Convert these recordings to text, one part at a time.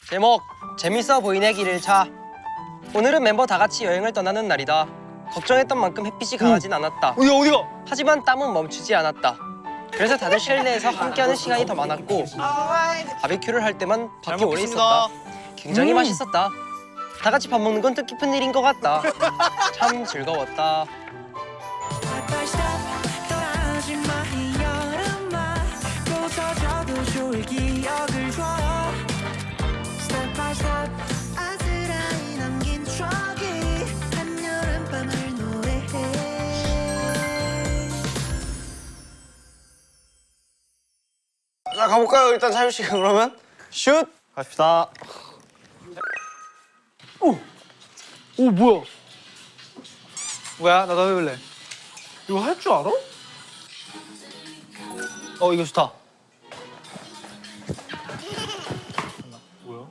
제목 재밌어 보이네 길을차. 오늘은 멤버 다 같이 여행을 떠나는 날이다. 걱정했던 만큼 햇빛이 강하진 않았다. 어디가? 하지만 땀은 멈추지 않았다. 그래서 다들 실내에서 함께하는 시간이 더 많았고 바비큐를 할 때만 밖에 오래 있었다. 굉장히 맛있었다. 다 같이 밥 먹는 건 뜻깊은 일인 것 같다. 참 즐거웠다. 자, 가볼까요? 일단 사유 씨가 그러면 슛! 갑시다. 오! 오, 뭐야? 뭐야? 나도 해볼래. 이거 할 줄 알아? 이거 좋다. 뭐야?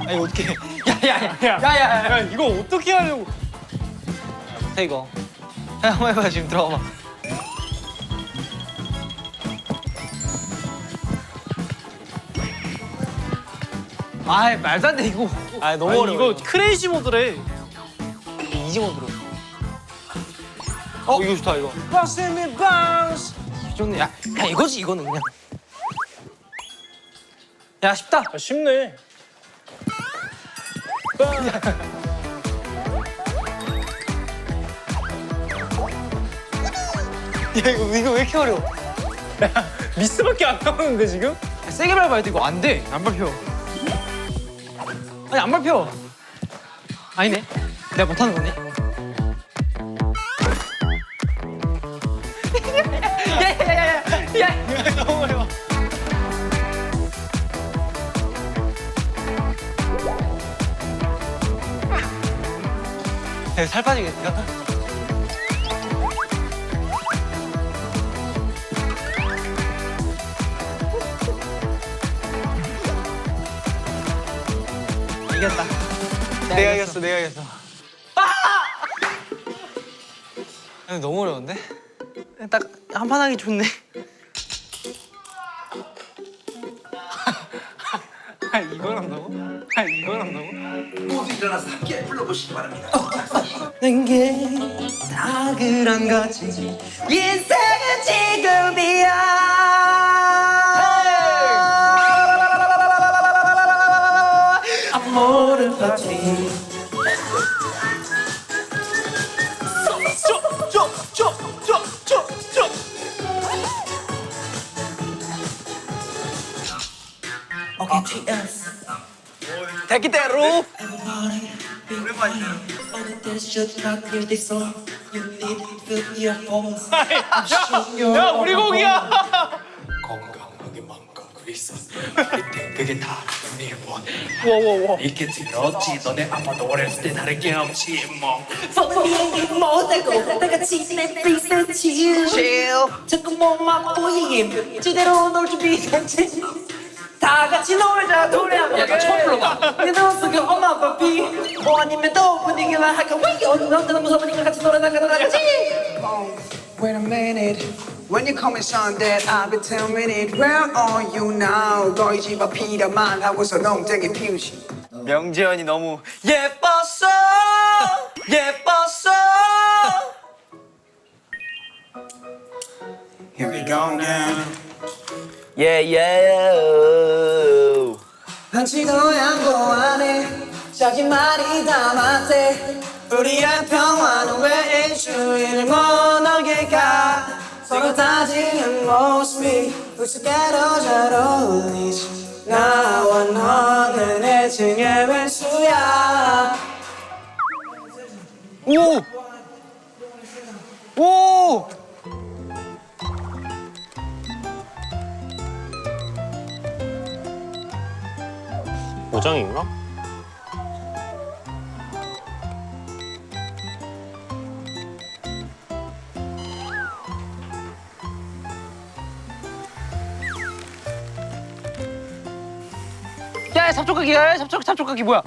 아, 이거 어떻게 해? 야야야야야야! 이거 어떻게 하려고? 해 이거. 한번 해봐. 지금 들어봐. 아, 말도 안 돼 이거. 아, 너무 어려워. 이거 크레이지 모드래. 이지 모드로. 이거 좋다 이거. 바스미 바운스. 좋네. 야, 그냥 이거지 이거는 그냥. 야, 쉽다. 쉽네. 야, 이거 왜 이렇게 어려워? 야, 미스밖에 안 나오는데 지금? 야, 세게 밟아야 돼. 이거 안 돼. 안 밟혀. 아니, 안 밟혀. 아니네. 내가 못하는 거네. 야야야야야. 너무 어려워. 야, 살 빠지겠다. 이겼다. 내가 이겼어. 내가 이겼어. 아! 너무 어려운데? 딱 한 판 하기 좋네. 이걸 한다고? 이걸 한다고? 모두 일어나서 함께 불러보시기 바랍니다. 내게 다 그런 거지. 인생은 지금이야. 아무런 거지. 오케이, cheers. 대기대로. 야, 우리 곡이야. 건강하게 맘먹고 있어. 이때 그게 다 일본. 와. 이렇게 들었지. 너네 아마도 어렸을 때 다른 게 없지 뭐. 포기하기 못하고 다 같이 넷플릭스 chill 자꾸 몸만 보이게 제대로 놀 준비된 채다 같이 놀자 노래하면 나 처음 불러봐. 내 눈 속에 엄마 아빠 비 아니면 또 분위기만 할까 왜 언제나 무서우니까 같이 놀아나가 다 같이 Wait a minute. When you call me son, that I'll be 10 minutes. Where are you now? 너희 집 앞이라만 하고서 농장에 피우시. 명재현이 너무 예뻤어. 예뻤어. Here we go now. 한치도 양보 안해 작은 말이 담았대 우리의 평화는 왜 일주일을 못하게 가 서로 따지는 모습이 우습게도 잘 어울리지 나와 너는 애증의 왼수야 오! 고장인가? 야, 잡초가기야. 잡초가기 뭐야?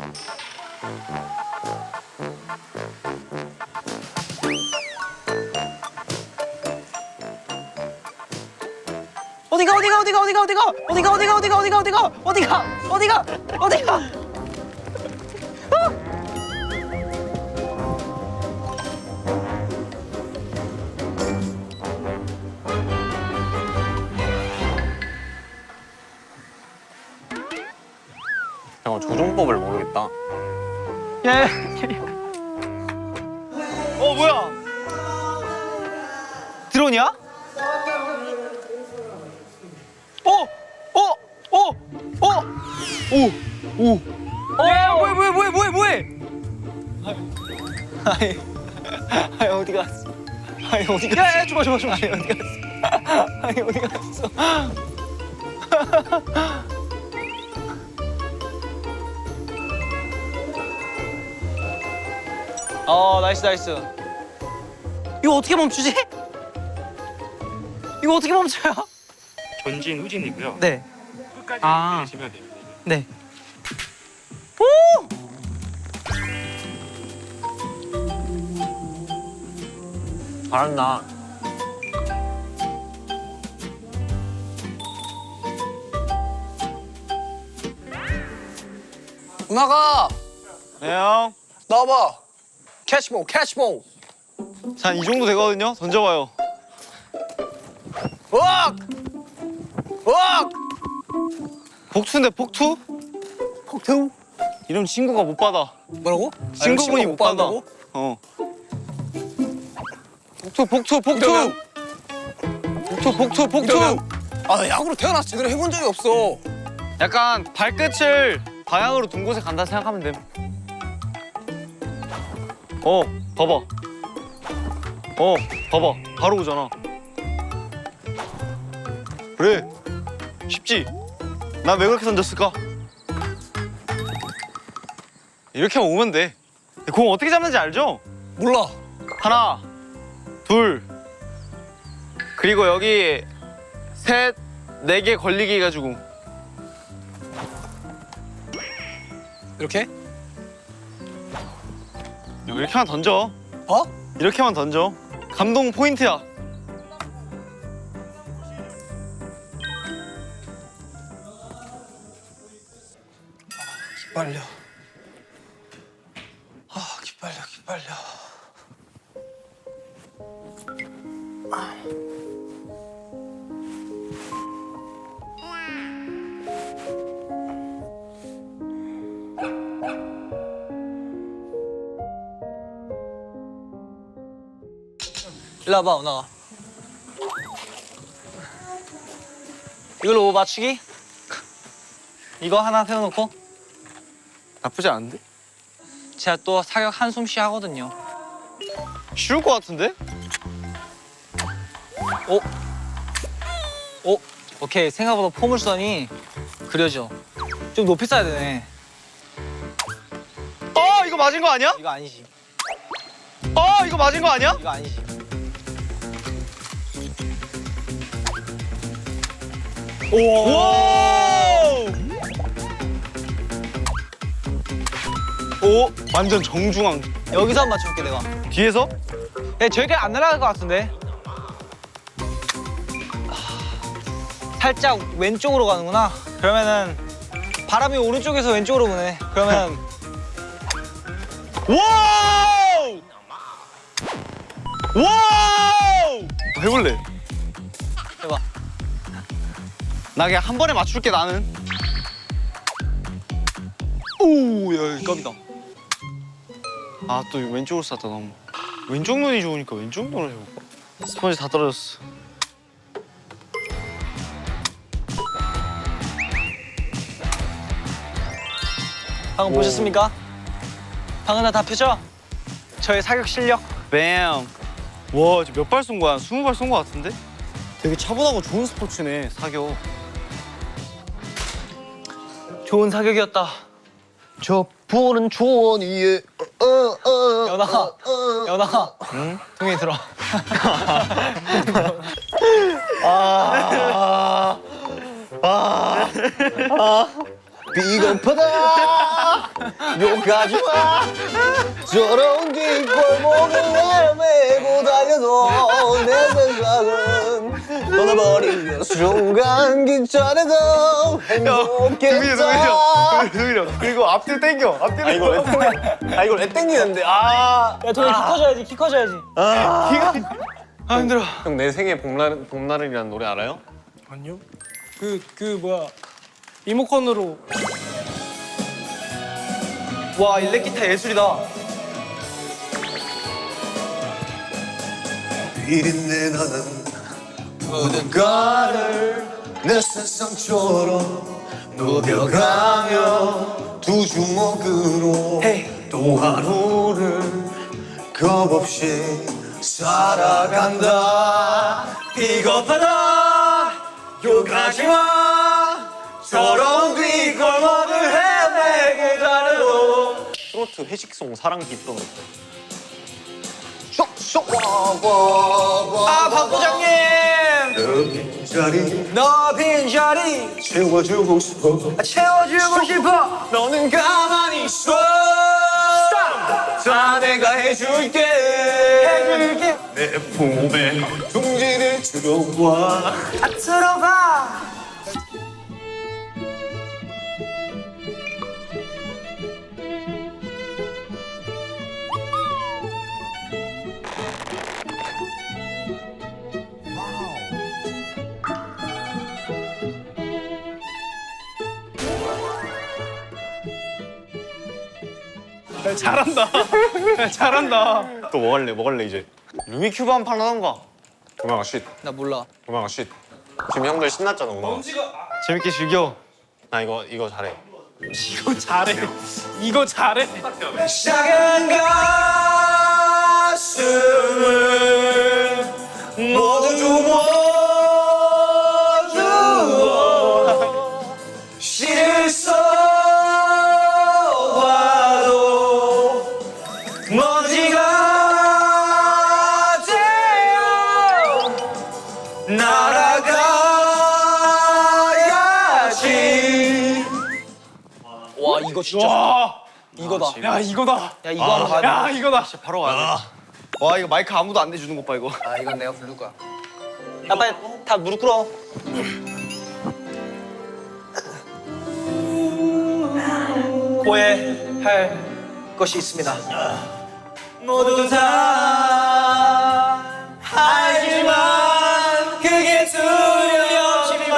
어디가 어디가 어디가 어디가 어디가 어디가 어디가 어디가 어디가 어디가 어디가 어디가 어디가 잠깐 조종법을 모르겠다. 야야. 뭐야? 드론이야? 뭐해? 아니 어디 갔어? 아니 어디 갔어? 야야 줘봐. 아니 어디 갔어? 아니 어디 갔어? 나이스. 이거 어떻게 멈추지? 이거 어떻게 멈춰요? 전진 후진이고요. 네. 끝까지 내리시면 됩니다. 네. 잘한다. 누나가 네 형. 나와봐. 캐치볼. 자, 이 정도 되거든요. 던져봐요. 으악! 복투인데 복투? 폭투? 이러면 친구가 못 받아. 뭐라고? 친구분이 못 받아. 받는다고? 복투. 아, 야구로 태어나서 제대로 해본 적이 없어. 약간 발끝을 방향으로 둔 곳에 간다 생각하면 돼. 봐봐. 바로 오잖아. 그래. 쉽지? 난 왜 그렇게 던졌을까? 이렇게만 오면 돼. 공 어떻게 잡는지 알죠? 몰라. 하나, 둘, 그리고 여기 셋, 네 개 걸리게 해가지고 이렇게? 이렇게만 던져. 어? 이렇게만 던져. 감동 포인트야. 기빨려. 기빨려. 일로 와봐, 나와. 이걸로 맞추기? 이거 하나 세워놓고. 나쁘지 않은데? 제가 또 사격 한숨쉬 하거든요. 쉬울 것 같은데? 오케이. 생각보다 포물선이 그려져. 좀 높이 쏴야 되네. 이거 맞은 거 아니야? 이거 아니지. 이거 맞은 거 아니야? 이거 아니지. 오! 완전 정중앙. 여기서 한번 맞춰볼게 내가. 뒤에서? 야, 저기까지 안 날아갈 것 같은데. 살짝 왼쪽으로 가는구나. 그러면은 바람이 오른쪽에서 왼쪽으로 부네. 그러면 와우! 해볼래? 해봐. 나 그냥 한 번에 맞출게 나는. 오, 야, 깜이다. 또 왼쪽으로 쐈다 너무. 왼쪽 눈이 좋으니까 왼쪽 눈을 해볼까? 스펀지 다 떨어졌어. 방금 보셨습니까? 방금 다 펴죠? 저의 사격 실력. 뱀. 와, 몇 발 쏜 거야? 20발 쏜 거 같은데? 되게 차분하고 좋은 스포츠네, 사격. 좋은 사격이었다. 저 푸른 초원 위에 연아. 응? 동현이 들어. 비겁하다 욕하지 마 저런 뒷골목을 헤매고 달려도 내 생각은 떠나버린 순간 기차에서 행복했다. 그리고 앞뒤 땡겨. 아 이걸 왜 땡기는데? 아. 야 동이 키 커져야지. 키 커져야지. 키가. 아 힘들어. 형 내 생에 봄날이라는 노래 알아요? 아니요. 그 뭐야 리모컨으로. 와 일렉기타 예술이다. 비린내 나는 무대가를 내 세상처럼 녹여가며 두 주먹으로 또 하루를 겁없이 살아간다. 비겁하다 욕하지마 저런 뒷골목을 헤매게 가려고. 트로트 회식송 사랑 뒷돈. 아 박 부장님. 너 빈자리 채워주고 싶어. 채워주고 싶어. 너는 가만히 있어. 다 내가 해줄게. 내 품에 둥지를 들어와. 들어가. 잘한다. 잘한다. 또 뭐 할래 이제? 루미큐브 한 판 하던가. 도망가 쉿. 나 몰라. 도망가 쉿. 지금 형들 신났잖아 오늘. 재밌게 즐겨. 나 이거 잘해. 이거 잘해. 이거 잘해. 작은 가슴을 모두 주워 시를 써봐도 먼지가 되어 날아가야지. 와 이거 진짜. 이거다. 야 이거다. 야 이거 한번 가야 돼. 야 이거다. 바로 가야 돼. 와 이거 마이크 아무도 안 내주는 것 봐 이거. 아 이건 내가 부를 거야. 야 빨리 다 무릎 꿇어. 고해할 것이 있습니다. 모두 다 알지만 그게 두렵지만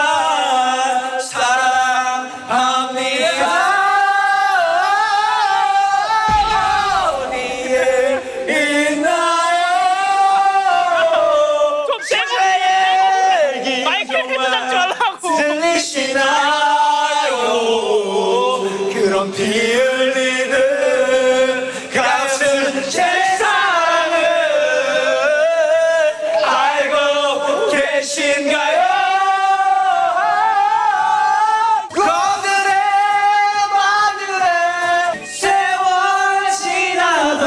사랑합니다. 어디에 있나요? 제 얘기 정말 들리시나요? 그런 피 흘리는 같은 세상을 알고 계신가요? 건드레 만드레 세월 지나도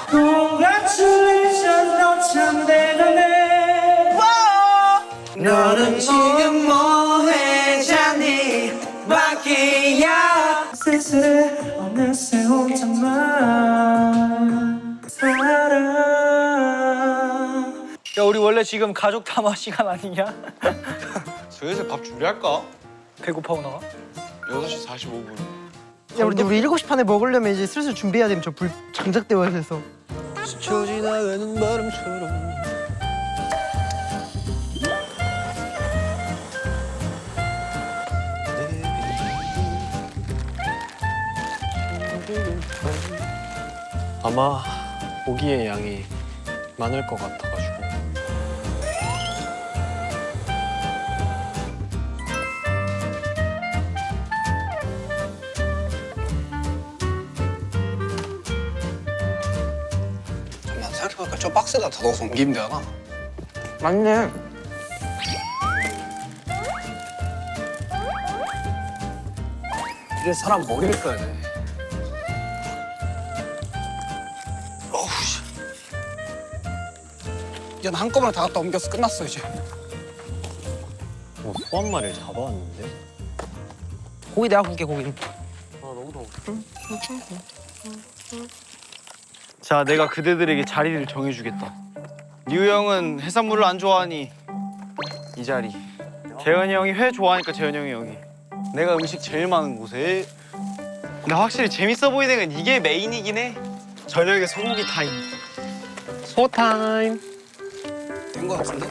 Congratulations 너 참 대단해. 너는 지금 뭐해 자니 바퀴야 쓸쓸해 어느새 혼자만 살아. 야 우리 원래 지금 가족 담화 시간 아니냐? 슬슬 밥 준비할까? 배고파 오나? 6시 45분. 야 근데 우리 7시 반에 먹으려면 이제 슬슬 준비해야 되면 저 불 장작대워야 돼서. 스쳐 지나가는 바람처럼 아마 고기의 양이 많을 것 같아가지고. 잠깐만 생각해보니까 저 박스에다 다 넣어서 옮기면 되잖아. 맞네. 이래서 사람 머리를 써야 돼. 어우 씨. 이제 한꺼번에 다 갖다 옮겨서 끝났어 이제. 소 한 마리를 잡아왔는데. 고기 내가 굽게 고기. 자 내가 그대들에게 자리를 정해주겠다. 리우 형은 해산물을 안 좋아하니 이 자리. 재현이 형이 회 좋아하니까 재현이 형이 여기. 내가 음식 제일 많은 곳에. 근데 확실히 재밌어 보이는 건 이게 메인이긴 해. 저녁에 소고기 타임. 소타임. 된 거 같은데?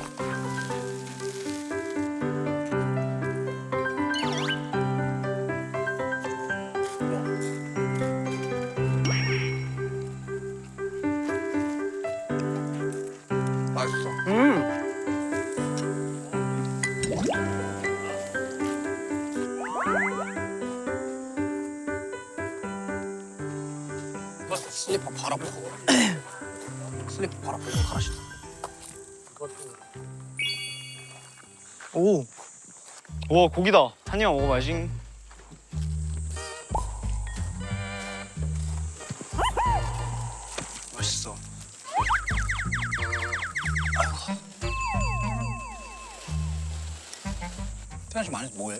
맛있어. 슬리퍼 바로 보고. 슬리퍼 바로 보고 가라시다. 오. 우와 고기다. 한 입만 먹어봐야지. 맛있어. 태현 씨 많이 뭐해?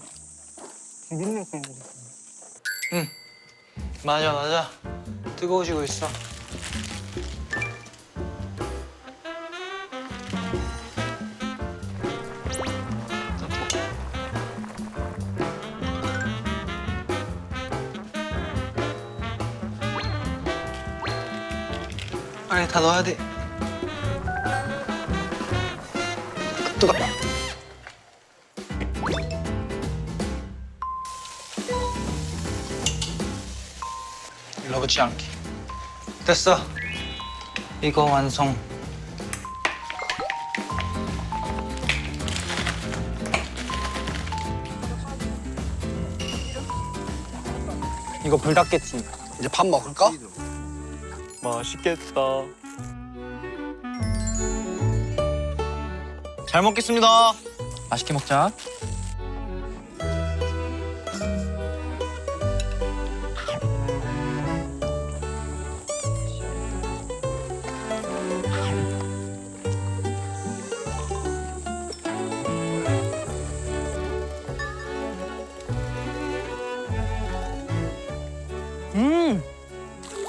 맞아. 뜨거워지고 있어. 아니 다 넣어야 돼. 뜨거. 러그치 않게. 됐어. 이거 완성. 이거 불닭겠지. 이제 밥 먹을까? 맛있겠다. 잘 먹겠습니다. 맛있게 먹자.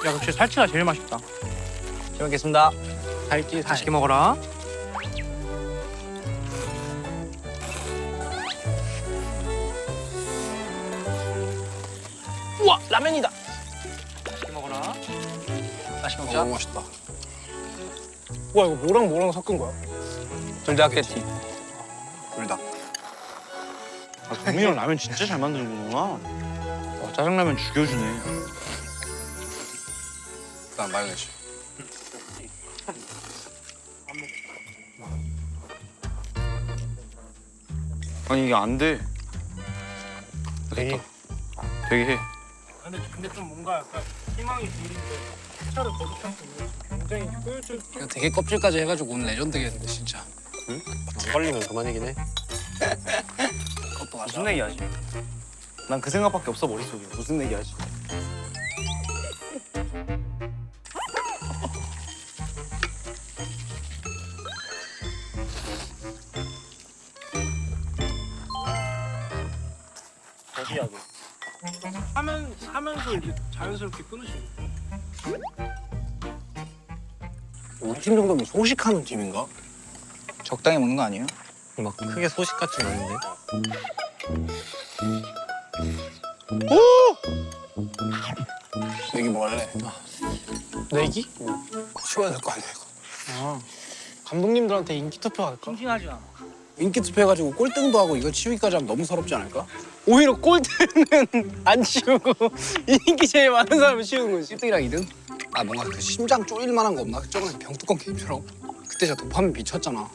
야 역시 살치가 제일 맛있다. 잘 먹겠습니다. 살치 맛있게 먹어라. 우와 라면이다. 맛있게 먹어라. 맛있게 먹자. 너무 맛있다. 우와 이거 뭐랑 뭐랑 섞은 거야? 불닭겠지. 불닭. 아, 동민이 형 라면 진짜 잘 만드는구나. 와, 짜장라면 죽여주네. 난 마요네즈. 아니 이게 안 돼. 되게 되게 해. 근데 좀 뭔가 약간 희망이 드리는데 차를 거듭할 수 있는 굉장히 효율적. 그냥 되게 껍질까지 해가지고 오늘 레전드겠는데 진짜. 안 걸리면 그만이긴 해. 그것도 맞아. 무슨 얘기하지? 난 그 생각밖에 없어 머릿속에. 무슨 얘기하지? 거시하게. 하면서 이제 자연스럽게 끊으시는. 우리 팀 정도면 소식하는 팀인가? 적당히 먹는 거 아니에요? 막 크게 소식 같진 않은데. 내기 뭐 할래? 내기? 치워야 될 거 아니야 이거. 감독님들한테 인기 투표 할까? 싱싱하지 않아. 인기 투표해가지고 꼴등도 하고 이거 치우기까지 하면 너무 서럽지 않을까? 오히려 꼴등은 안 치우고 인기 제일 많은 사람을 치우는 거지. 1등이랑 2등? 아 뭔가 그 심장 쪼일 만한 거 없나? 저번에 병뚜껑 게임처럼 그때 저 도파민 미쳤잖아.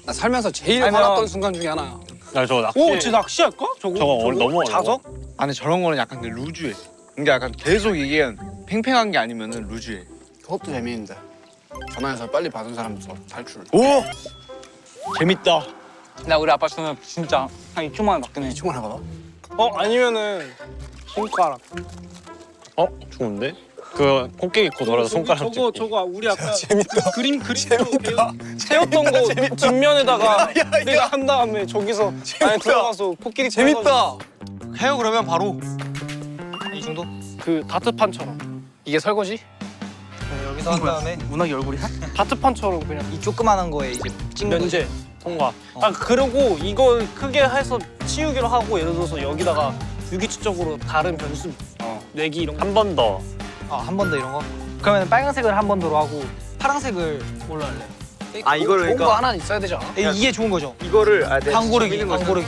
나 살면서 제일 아니, 화났던 순간 중에 하나야. 야 저거 낚시. 오, 쟤 낚시할까? 저거 너무 어려워. 자석? 아니 저런 거는 약간 그 루즈해. 그러니까 약간 계속 이게 팽팽한 게 아니면은 루즈해. 그것도 재미있는데. 전화해서 빨리 받은 사람부터 탈출. 오! 재밌다. 나 우리 아빠 전화 진짜 한 2초 만에 받긴 해. 충만 해봐봐. 아니면은 손가락. 좋은데? 그 코끼리 코 돌아서 손가락 찍기. 저거 우리 아까 재밌다. 그림 세웠던 거 뒷면에다가 내가 한 다음에 저기서 안에 들어가서 코끼리 재밌다. 해요 그러면 바로. 이 정도? 그 다트판처럼. 이게 설거지? 여기서 한 다음에 문학이 얼굴이 다트판처럼 그냥 이 조그만한 거에 이제 찍는 면제. 통과. 아 그리고 이걸 크게 해서 치우기로 하고 예를 들어서 여기다가 유기체적으로 다른 변수 내기 이런 거. 한 번 더. 한 번 더 이런 거? 그러면 빨간색을 한 번 더로 하고 파란색을 뭘로 할래? 아 이거를 좋은 거 그러니까 하나 있어야 되지 않아? 이게 좋은 거죠? 이거를 방 고르기, 방 고르기.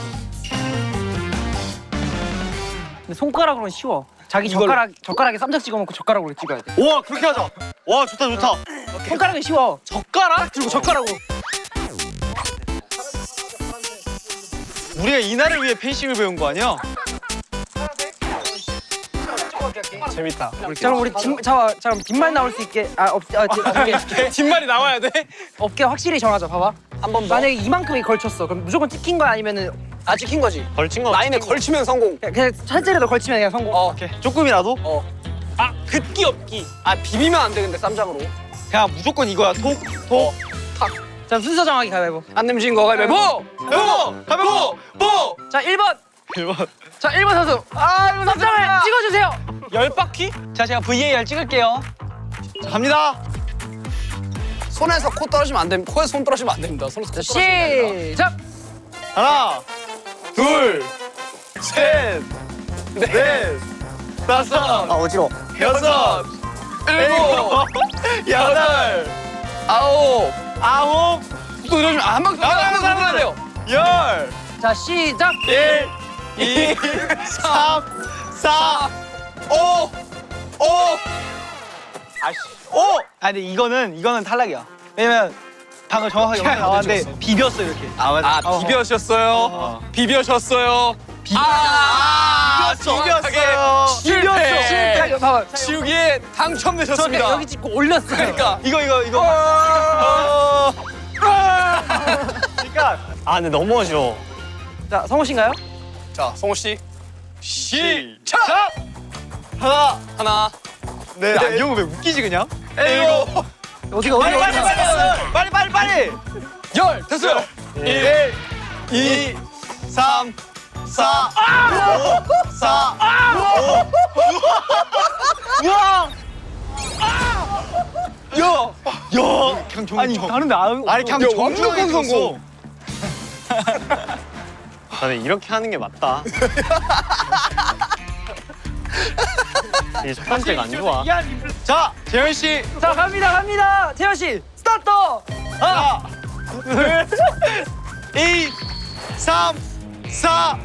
근데 손가락으로는 쉬워. 자기 젓가락에 쌈장 찍어 먹고 젓가락으로 찍어야 돼. 와 그렇게 하자. 와 좋다 좋다. 손가락은 쉬워. 젓가락 들고 젓가락으로. 우리가 이날을 위해 펜싱을 배운 거 아니야? 재밌다. 자 그럼 우리 잠깐 뒷말 나올 수 있게 뒷말이 나와야 돼? 어깨 확실히 정하자. 봐봐. 한 번 더. 만약에 이만큼이 걸쳤어. 그럼 무조건 찍힌 거야 아니면은 아 찍힌 거지. 걸친 거. 라인에 걸치면 성공. 그냥 살짝이라도 걸치면 그냥 성공. 오케이. 조금이라도? 아 긋기 없기. 아 비비면 안 돼 근데 쌈장으로. 그냥 무조건 이거야. 톡. 자 순서 정하기 가위바위보. 안 nem진 거 가위바위보. 가위바위보. 보. 자 1번. 1번. 자 1번 선수. 이거 쌈장을 찍어주세요. 10바퀴? 자 제가 VAR 찍을게요. 자 갑니다. 손에서 코 떨어지면 안 됩니다. 코에서 손 떨어지면 안 됩니다. 손에서 코 떨어지면 안 돼요. 시작. 하나, 둘, 셋, 넷, 다섯, 어지러워. 여섯, 일곱, 여덟, 아홉, 또 이러면 한방 나가야 돼요. 열, 자 시작. 1, 2, 3, 4, 5, 5. 아씨, 5. 아 근데 이거는 탈락이야. 왜냐면 방금 정확하게 야, 나왔는데 비볐어 이렇게. 아 맞아. 아 비벼셨어요. 비벼셨어요. 비볐어요. 실패. 봐봐. 지우기에 당첨되셨습니다. 여기 찍고 올렸어요. 그러니까 이거. 그러니까 아 근데 너무 어려워. 자 성호 씨인가요? 자 성호 씨 시작. 하나. 네. 야, 이 형은 왜 웃기지 그냥? 일곱. 어디가 빨리. 열 됐어요. 1, 2, 3, 4, 5, 4, 5. 우와! 야! 그냥 아니 다른데 아니 그냥 정중한 성공. 나는 이렇게 하는 게 맞다. 이게 첫 번째가 안 좋아. 자, 재현 씨. 자 갑니다. 태현 씨 스타트. 하나, 둘, 2, 3, 4,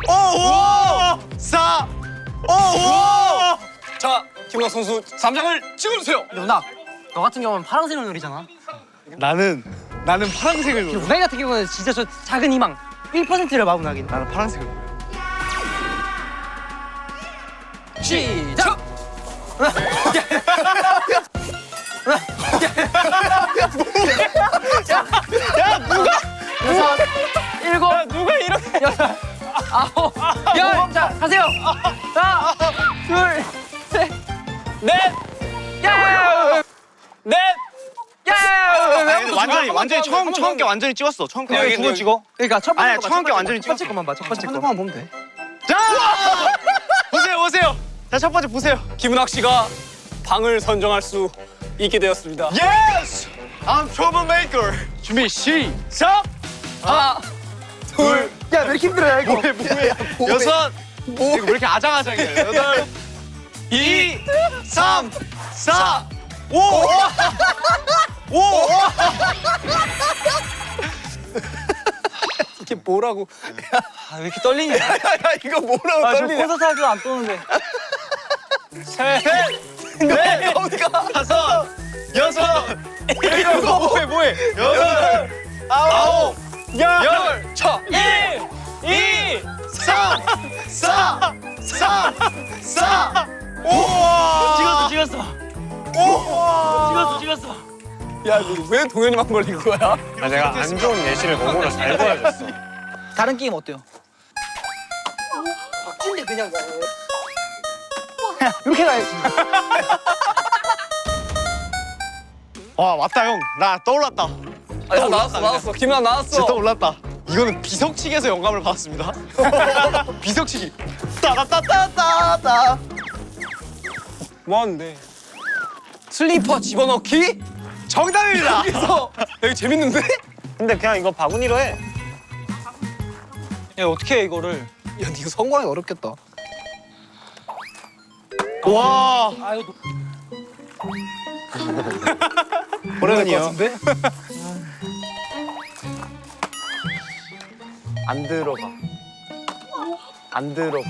5, 4, 5. 자 김은학 선수 3장을 찍어주세요. 연학. 너 같은 경우는 파란색을 노리잖아. 나는 파란색을 노려. 우나이 같은 경우는 진짜 저 작은 희망 1%를 마구나긴. 나는 파란색을 노려. 시작. 야, 누가? 여섯, 일곱, 누가 이렇게? 여덟, 아홉, 열. 자 가세요. 하나, 둘, 셋, 넷! 야, 넷! 완전히 처음 게 완전히 찍었어. 처음 게. 여기 두번 찍어. 그러니까 첫 번째 아니야, 처음 게 완전히 첫 번째 것만 봐. 첫 번째 거. 보면 돼. 자! 보세요. 자, 첫 번째 보세요. 김은학 씨가 방을 선정할 수 있게 되었습니다. Yes! I'm troublemaker. 준비 시작. 하나, 둘, 야 왜 이렇게 힘들어요 이거? 뭐해? 여섯. 이거 왜 이렇게 아장아장해? 여덟, 2, 3, 4, 5. 5. 이게 뭐라고? 왜 이렇게 떨리냐? 야 이거 뭐라고 저 떨리냐? 콘서트 할 줄 안 떠는데. 셋, 넷, 어디가? 다섯, 여섯, 일곱. 뭐해? 여덟, 아홉, 열. 자 1, 2, 3, 4, 5. 찍었어. 찍었어. 야, 너 왜 동현이만 걸린 거야? 아, 내가 안 좋은 예시를 몸으로 잘 보여줬어. 다른 게임 어때요? 박진데 그냥 이렇게 가야지. 와, 맞다 형. 나 떠올랐다. 아, 나왔어. 김은학 나왔어. 진짜 떠올랐다. 이거는 비석치기에서 영감을 받았습니다. 비석치기. 따다따따따따. 뭐 하는데? 슬리퍼 집어넣기? 정답입니다. 여기서 여기 재밌는데? 근데 그냥 이거 바구니로 해. 야 어떻게 해 이거를? 야 이거 성공하기 어렵겠다. 와. 오래될 것 같은데? 안 들어가. 안 들어가.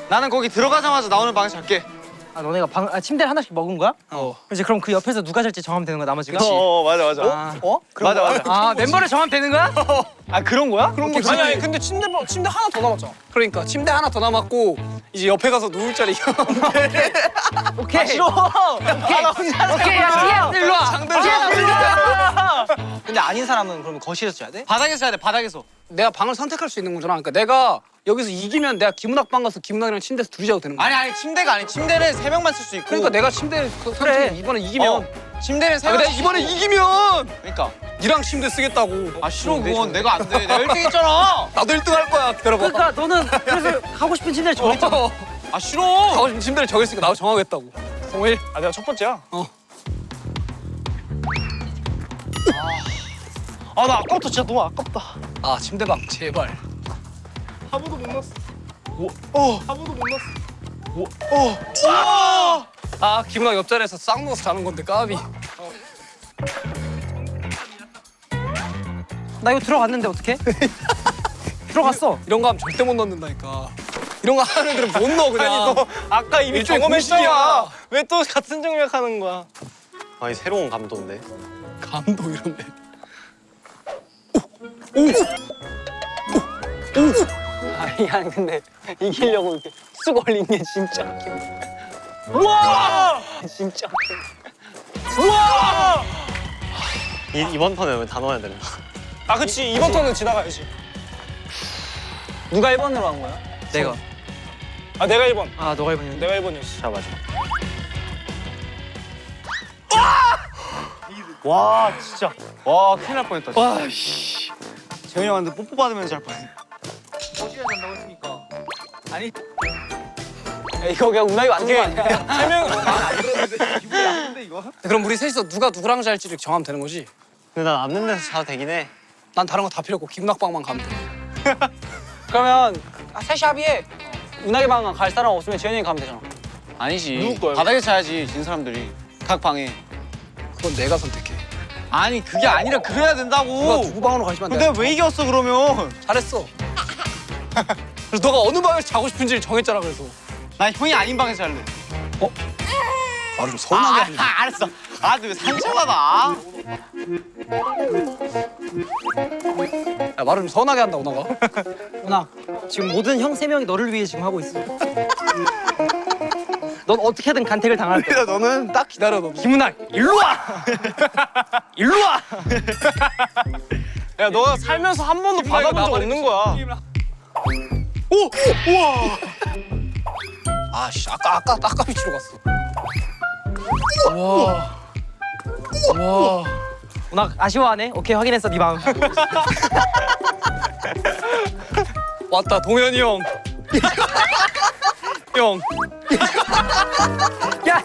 나는 거기 들어가자마자 나오는 방에 잘게. 아 너네가 침대를 하나씩 먹은 거야? 이제 그럼 그 옆에서 누가 잘지 정하면 되는 거야 나머지가? 맞아 맞아. 맞아 맞아. 아 멤버를 정하면 되는 거야? 아 그런 거야? 그런 거지. 아니 근데 침대 하나 더 남았잖아. 그러니까 침대 하나 더 남았고 이제 옆에 가서 누울 자리 오케이. 싫어. 오케이 야 일로 와. 근데 아닌 사람은 그러면 거실에서 자야 돼? 바닥에서 자야 돼. 바닥에서. 내가 방을 선택할 수 있는 거잖아. 그러니까 내가 여기서 이기면 내가 김은학 방 가서 김은학이랑 침대에서 둘이 자도 되는 거야. 아니 침대가 아니. 침대는 3명만 쓸 수 있고. 그러니까 내가 침대 선택 이번에 이기면 침대는 3명. 내가 이번에 이기면 그러니까. 니랑 침대 쓰겠다고. 아 싫어 그건 내가 안 돼. 내가 1등 했잖아. 나도 1등 할 거야. 기다려봐. 그러니까 너는 그래서 가고 싶은 침대를 정했잖아. 아 싫어. 가고 싶은 침대를 정했으니까 나도 정하겠다고. 성일. 아 내가 첫 번째야. 아 나 아까부터 진짜 너무 아깝다. 아 침대방 제발. 하부도 못 넣었어. 하부도 못 넣었어. 아 김은학 옆자리에서 싹 누워서 자는 건데 까비. 나 이거 들어갔는데 어떡해? 들어갔어. 이런 거 하면 절대 못 넣는다니까. 이런 거 하는 애들은 못 넣어 그냥. 아니 너 아까 이미 일종의 경험했잖아. 공식이야. 왜 또 같은 정맥하는 거야? 아니 새로운 감도인데. 감동 이런데. 아니 근데 이기려고 이렇게 쑥 올린 게 진짜 우와! 진짜 우와! 이번 턴에 왜 다 넣어야 되나? 아 그치 이번 턴은 지나가야지. 누가 1번으로 한 거야? 내가. 아 내가 1번. 아 너가 1번이야. 내가 1번이었어. 자 맞아. 와 진짜. 와 큰일 날 뻔했다. 진짜. 와 씨. 재현이 형한테 뽀뽀 받으면서 잘 뻔했네. 이거 그냥 운하이 완전 아니야. 3명. 그럼 우리 셋이서 누가 누구랑 잘지를 정하면 되는 거지? 근데 난 앉는 데서 자도 되긴 해. 난 다른 거 다 필요 없고 김은학 방만 가면 돼. 그러면 셋이 합의해. 운하이 방 갈 사람 없으면 지현이 형이 가면 되잖아. 아니지. 누구 거야? 바닥에서 자야지 진 사람들이. 각 방에. 그건 내가 선택해. 아니 그게 아니라 그래야 된다고. 누가 누구 방으로 가시면 근데 왜 이겼어 그러면? 잘했어. 그래서 너가 어느 방에서 자고 싶은지를 정했잖아 그래서. 난 형이 아닌 방에서 잘래. 말을 좀 서운하게 하네. 알았어. 아, 너 왜 상처받아? 야, 말을 좀 서운하게 한다 오나가. 누나 지금 모든 형 3명이 너를 위해 지금 하고 있어. 넌 어떻게든 간택을 당할 거야. 너는 딱 기다려 너. 김은학 일로 와. 일로 와. 야 너가 살면서 한 번도 받아본 적 없는 거야. 아씨 아까 위치로 갔어. 문학 아쉬워하네. 오케이 확인했어 네 마음. 왔다 동현이 형. 형. 야.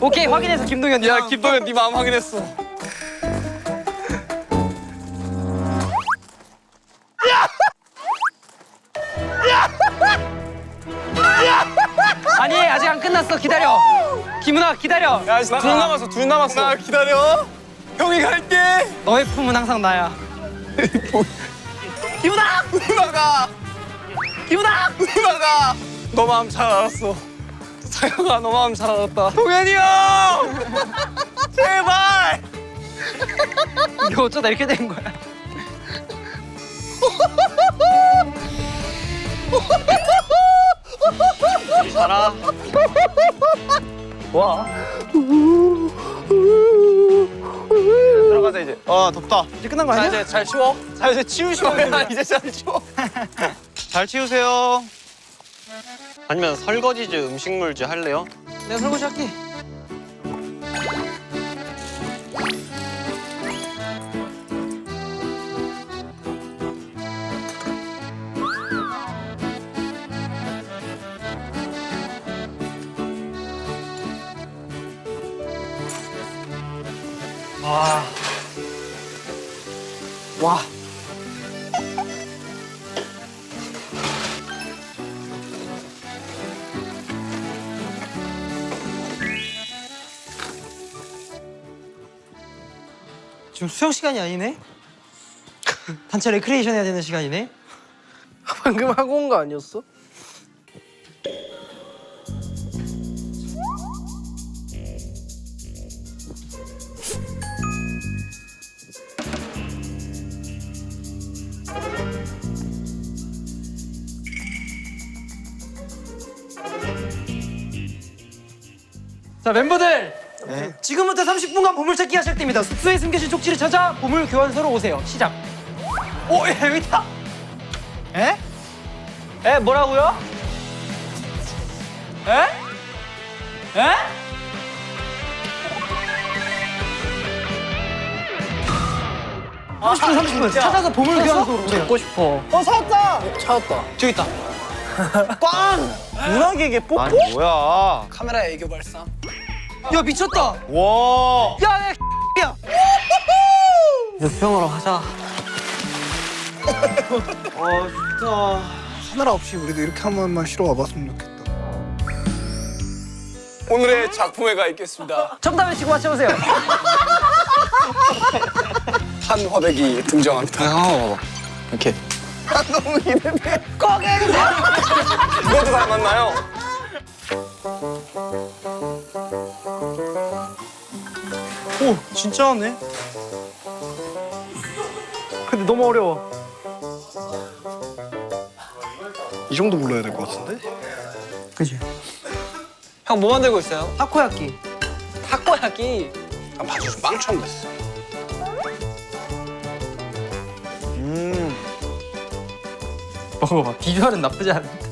오케이 확인했어 김동현. 야 김동현 네 마음 확인했어. 아니 아직 안 끝났어. 기다려. 김은학 기다려. 야 둘 남았어. 둘 남았어. 나 기다려. 형이 갈게. 너의 품은 항상 나야. 김은학. 누나가. 김은학. 누나가. 너 마음 잘 알았어. 사영아 너 마음 잘 알았다. 동현이 형! 제발! 이거 어쩌다 이렇게 된 거야. 살아. 와. 들어가자 이제. 덥다. 이제 끝난 거 자 아니야? 이제 잘 치워. 자 이제 치우시면 됩니다. 이제 잘 치워. 잘 치우세요. 아니면 설거지즈, 음식물즈 할래요? 내가 설거지 할게. 와. 지금 수영 시간이 아니네? 단체 레크레이션 해야 되는 시간이네? 방금 하고 온 거 아니었어? 자 멤버들! 지금부터 30분간 보물찾기가 시작됩니다. 숙소에 숨겨진 쪽지를 찾아 보물 교환소로 오세요. 시작! 오! 예, 여기 있다! 에? 에? 뭐라고요? 에? 에? 30분 찾아서 보물 교환소로 오세요. 먹고 싶어. 찾았다. 저기 있다. 문학에게 뽀뽀? 아니 뭐야? 카메라 애교 발상. 야 미쳤다! 와. 야! 야! 역평으로 하자. 좋다. 카메라 없이 우리도 이렇게 한 번만 쉬러 와봤으면 좋겠다. 오늘의 작품회가 있겠습니다. 정답 외치고 맞춰보세요. 한 화백이 등장합니다. 아, 이렇게. 너무 기대돼. 꼭 해주세요. 누구도 닮았나요? 오 진짜 하네. 근데 너무 어려워. 이 정도 불러야 될 것 같은데? 그지? 형 뭐 만들고 있어요? 타코야끼. 타코야끼. 아, 봐주지 빵처럼 됐어. 먹어봐. 비주얼은 나쁘지 않은데.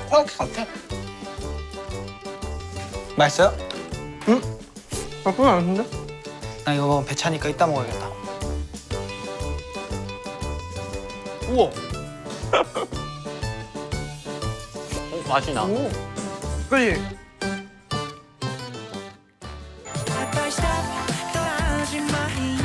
코야키 같아. 맛있어요? 나쁘지 않은데? 나 이거 먹으면 배 차니까 이따 먹어야겠다. 우와. 맛이 나. 그지? Step by step, 떨어진 my